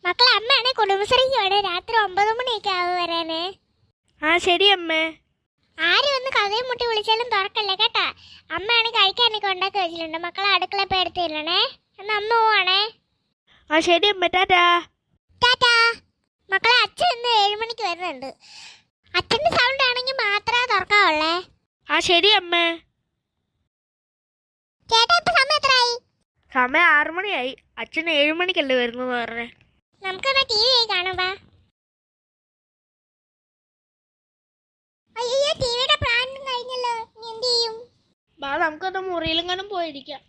മക്കളെ അമ്മയാണെ കുടുംബശ്രീക്ക് വേണേ രാത്രി 9 മണിയൊക്കെ ആവും വരാനേ. ആ ശരി അമ്മേ. ആരും ഒന്ന് കഥയും മുട്ടി വിളിച്ചാലും തുറക്കല്ലേ കേട്ടാ. അമ്മയാണ് കഴിക്കാനൊക്കെ ഉണ്ടാക്കി വെച്ചിട്ടുണ്ട്. മക്കളെ അടുക്കള ഇപ്പൊ എടുത്തില്ലണേ. എന്നാ അമ്മ പോവാണേ. ആ ശരി അമ്മ, ടാറ്റാ. ടാറ്റാ. മക്കളെ അച്ഛൻ ഇന്ന് 7 മണിക്ക് വരുന്നുണ്ട്. അച്ഛന്റെ സൗണ്ട് ആണെങ്കിൽ മാത്രമേ തുറക്കാവുള്ളേ. ആ ശരി അമ്മേ. ചേട്ടാ ഇപ്പൊ സമയം എത്രയായി? സമയം 6 മണിയായി. അച്ഛൻ 7 മണിക്കല്ലേ വരുന്നത് പറഞ്ഞേ. നമുക്കെന്നാ ടി വി ആയി കാണാം. അയ്യോ ടിവിയുടെ പ്ലാൻ കഴിഞ്ഞല്ലോ. ഇനി എന്ത് ചെയ്യും? ബാ നമുക്കത് മുറിയിലെങ്ങാനും പോയിരിക്കാം.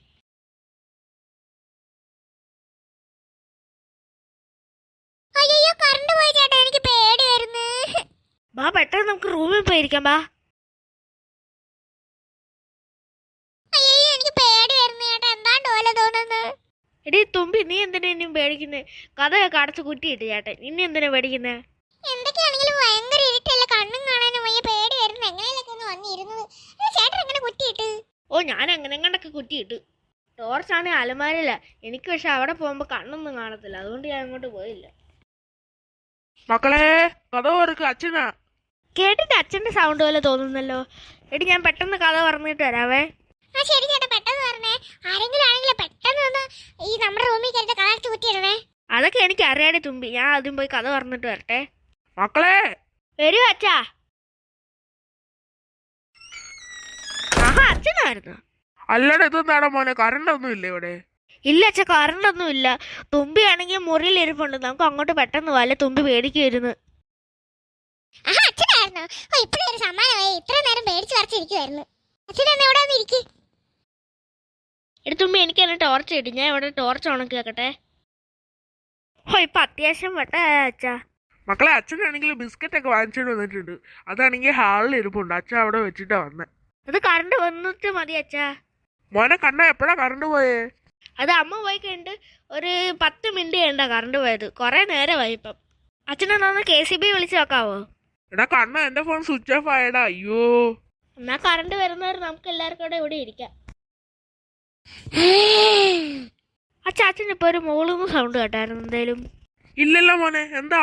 അയ്യോ കറണ്ട് പോയി ചേട്ടാ, എനിക്ക് പേടി വരുന്നു. ബാ പെട്ടെന്ന് നമുക്ക് റൂമിൽ പോയിരിക്കാം. ബാ. അയ്യോ എനിക്ക് പേടി വരുന്നു ചേട്ടാ. എന്താണ്ട് പോലെ തോന്നുന്നു. എടീ തുമ്പി, നീ എന്തിനാ ഇനിയും പേടിക്കുന്നേ? കഥയൊക്കെ അടച്ച് കുറ്റിയിട്ട് ചേട്ടൻ. ഇനി എന്തിനാ പേടിക്കുന്നേ? എന്തൊക്കെയാണെങ്കിലും ഭയങ്കര ഇരുട്ടല്ല, കണ്ണും കാണാനും വയ്യ, പേടി വരുന്നു. എങ്ങനെയൊക്കെ ഒന്ന് വന്നിരുന്നത് ചേട്ടൻ എങ്ങനെ കുറ്റിയിട്ട്? ഓ ഞാൻ അങ്ങനെ കണ്ടൊക്കെ കുറ്റിയിട്ട്. ടോർച്ചാണെ അലമാരില്ല. എനിക്ക് പക്ഷെ അവിടെ പോകുമ്പോ കണ്ണൊന്നും കാണത്തില്ല, അതുകൊണ്ട് ഞാൻ അങ്ങോട്ട് പോയില്ല. മക്കളെ കഥ ഓർക്ക് അച്ഛനാ. കേട്ടിട്ട് അച്ഛന്റെ സൗണ്ട് പോലെ തോന്നുന്നല്ലോ. എടി ഞാൻ പെട്ടെന്ന് കഥ പറഞ്ഞിട്ട് വരാവേ. ആ ശരി ചേട്ടാ, പെട്ടെന്ന് പറഞ്ഞേ. ആരെങ്കിലും ആണെങ്കിലും പെട്ടെന്ന് വന്ന് ഈ നമ്മുടെ റൂമിൽ കയറി കളർച്ച് കുറ്റിയിടണേ. അതൊക്കെ എനിക്ക് അറിയാടി തുമ്പി. ഞാൻ ആദ്യം പോയി കഥ പറഞ്ഞിട്ട് വരട്ടെ. മക്കളെ വരൂ അച്ഛാ. ആഹാ അച്ഛനായിരുന്നു. അല്ലടെ ഇതെന്താടാ മോനെ, കറണ്ട് ഒന്നും ഇല്ല ഇവിടെ? ഇല്ല അച്ഛ, കറണ്ടൊന്നും ഇല്ല. തുമ്പി ആണെങ്കിൽ മുറിയിൽ ഇരിപ്പുണ്ട്. നമുക്ക് അങ്ങോട്ട് പെട്ടെന്ന് വല്ല തുമ്പി പേടിക്കുമായിരുന്നു. ആഹാ അച്ഛനായിരുന്നു. ഓ ഇപ്പഴൊരു സമ്മാനമായി. ഇത്ര നേരം പേടിച്ച് വരച്ചിരിക്കുവായിരുന്നു. അച്ഛനെന്ന് എവിടെ വന്നിരിക്കും? തുമ്പി എനിക്ക് തന്നെ ടോർച്ച് കിട്ടി. ഞാൻ ഇവിടെ ടോർച്ച് ഉണക്കി വെക്കട്ടെ. ഓ ഇപ്പൊ അത്യാവശ്യം വെട്ട അച്ഛാ. മക്കളെ അച്ഛനാണെങ്കിൽ ബിസ്ക്കറ്റ് ഒക്കെ വാങ്ങിച്ചിട്ട് വന്നിട്ടുണ്ട്. അതാണെങ്കിൽ ഹാളിൽ ഇരിപ്പുണ്ട്. അച്ഛൻ അവിടെ വെച്ചിട്ടാ വന്നെ. അത് കറണ്ട് വന്നിട്ട് മതി അച്ഛാ. മോനെ കണ്ട എപ്പോഴാ കറണ്ട് പോയേ? അത് അമ്മ പോയി കഴിഞ്ഞിട്ട് ഒരു 10 മിനിറ്റ് കഴിഞ്ഞാ കറണ്ട് പോയത്. കുറെ നേരമായി ഇപ്പം. അച്ഛനൊന്ന് KCB വിളിച്ച് നോക്കാവോ? എടാ കണ്ണ എന്റെ ഫോൺ സ്വിച്ച് ഓഫ് ആയടാ. അയ്യോ. എന്നാ കറണ്ട് വരുന്നവരെ നമുക്ക് എല്ലാവർക്കും കൂടെ ഇവിടെ ഇരിക്കാം. അച്ഛൻ ഇപ്പൊ ഒരു മൂളുന്ന സൗണ്ട് കേട്ടായിരുന്നു എന്തേലും? ഇല്ലല്ലോ മോനെ, എന്താ?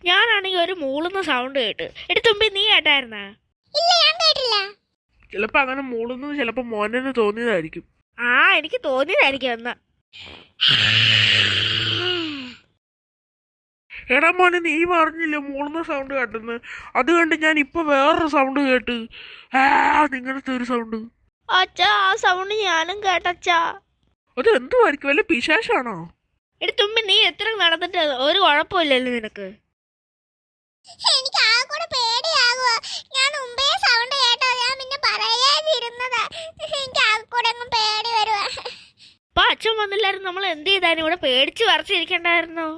ഞാനാണെങ്കിൽ ഒരു മൂളുന്ന സൗണ്ട് കേട്ട്. തുമ്പി നീ കേട്ടായിരുന്നാ? ഇല്ല ഞാൻ കേട്ടില്ല. ചിലപ്പോ അങ്ങനെ മൂളുന്നത് ചിലപ്പോ മോനെ തോന്നിയതായിരിക്കും. ആ എനിക്ക് തോന്നിയതായിരിക്കും എന്നാ. എടാ മോനെ, നീ പറഞ്ഞില്ലേ മൂളുന്ന സൗണ്ട് കേട്ടെന്ന്? അത് കണ്ട് ഞാൻ ഇപ്പൊ വേറൊരു സൗണ്ട് കേട്ട്. നിങ്ങനത്തെ ഒരു സൗണ്ട്. അച്ഛാ ആ സൗണ്ട് ഞാനും കേട്ടച്ചാ. അത് എന്തുവായിരിക്കും? വല്ല പിശാശാണോ? തുമ്പി നീ എത്ര നടന്നിട്ട് ഒരു കുഴപ്പമില്ലല്ലോ നിനക്ക്? എനിക്ക് ആ കൂടെ പേടിയാകുക. ഞാൻ മുമ്പേ സൗണ്ട് കേട്ടോ, ഞാൻ പിന്നെ പറയാതിരുന്നതാ. എനിക്ക് ആ കൂടെ അങ്ങ് പേടി വരുവാ. അപ്പൊ അച്ഛൻ വന്നില്ലായിരുന്നു നമ്മൾ എന്ത് ചെയ്താലും ഇവിടെ പേടിച്ച് വരച്ചിരിക്കണ്ടായിരുന്നോ?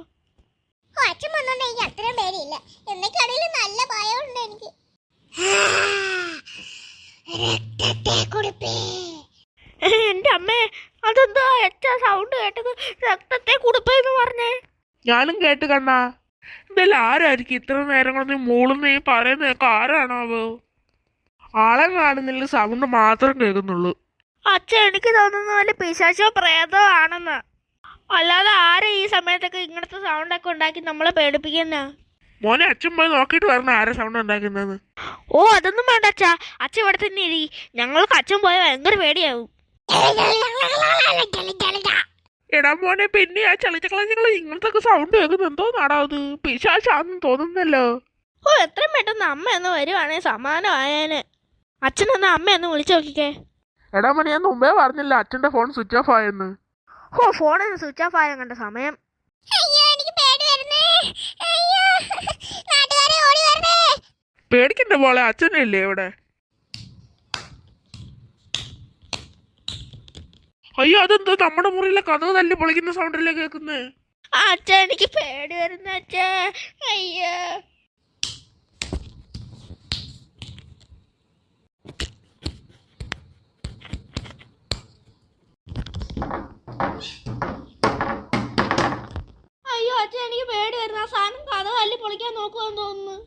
ഓ അച്ഛൻ വന്നോണ്ട് എനിക്ക് അത്രയും പേടിയില്ല. എന്തൊക്കെയാണെങ്കിലും നല്ല ഭയമുണ്ട് എനിക്ക്. എന്റെ അമ്മേ, അതെന്താ അച്ഛാ സൗണ്ട് കേട്ടത്? രക്തത്തെ കുടുപ്പെന്ന് പറഞ്ഞേ. ഞാനും കേട്ട് കണ്ണാ. എന്തായാലും ആരായിരിക്കും ഇത്ര നേരം കൊണ്ട് മൂളുന്ന ഈ പറയുന്നതൊക്കെ? ആരാണാവോ? ആളെ കാണുന്നില്ല, സൗണ്ട് മാത്രം കേൾക്കുന്നുള്ളൂ. അച്ഛൻ എനിക്ക് തോന്നുന്ന പോലെ പിശാചോ പ്രേതോ ആണെന്ന്. അല്ലാതെ ആരെ ഈ സമയത്തൊക്കെ ഇങ്ങനത്തെ സൗണ്ടൊക്കെ ഉണ്ടാക്കി നമ്മളെ പേടിപ്പിക്കുന്ന? മോനെ അച്ഛൻ പോയി നോക്കിയിട്ട് വരണം ആരെ സൗണ്ട് ഉണ്ടാക്കുന്നത്. ഓ അതൊന്നും വേണ്ട അച്ഛാ. അച്ഛൻ ഇവിടെ തന്നെ ഇരി. ഞങ്ങൾക്ക് അച്ഛൻ പോയാൽ ഭയങ്കര പേടിയാവും. എടാ മോനെ, പിന്നെ ആ ചളിച്ചക്കളഞ്ഞികള് ഇങ്ങനത്തെ സൗണ്ട് കേൾക്കുന്നത് എന്തോ നാടാ? അത് പിശാചാന്ന് തോന്നുന്നല്ലോ. ഓ എത്രയും പെട്ടെന്ന് അമ്മ ഒന്ന് വരുവാണെങ്കിൽ സമാനമായേനെ. അച്ഛനൊന്ന് അമ്മയൊന്ന് വിളിച്ചു നോക്കിക്കേ. എടാ മോനെ, ഞാൻ മുമ്പേ പറഞ്ഞില്ല അച്ഛന്റെ ഫോൺ സ്വിച്ച് ഓഫ് ആയെന്ന്. ഓ ഫോണിന് സ്വിച്ച് ഓഫ് ആയ കണ്ട സമയം. അയ്യോ എനിക്ക് പേടി വരുന്നേ. അയ്യോ നാട്ടുകാരെ ഓടി വരണേ. പേടിക്കണ്ട മോളെ, അച്ഛനല്ലേ ഇവിടെ. അയ്യോ അതെന്തോ നമ്മുടെ മുറിയിലെ കഥ തല്ലി പൊളിക്കുന്ന സൗണ്ടല്ലേ കേൾക്കുന്നേ? അച്ഛ എനിക്ക് പേടി വരുന്ന അച്ഛ. അയ്യോ അയ്യോ അച്ഛൻ എനിക്ക് പേടി വരുന്ന. ആ സാധനം കഥ തല്ലി പൊളിക്കാൻ നോക്കുവാന്ന് തോന്നുന്നു.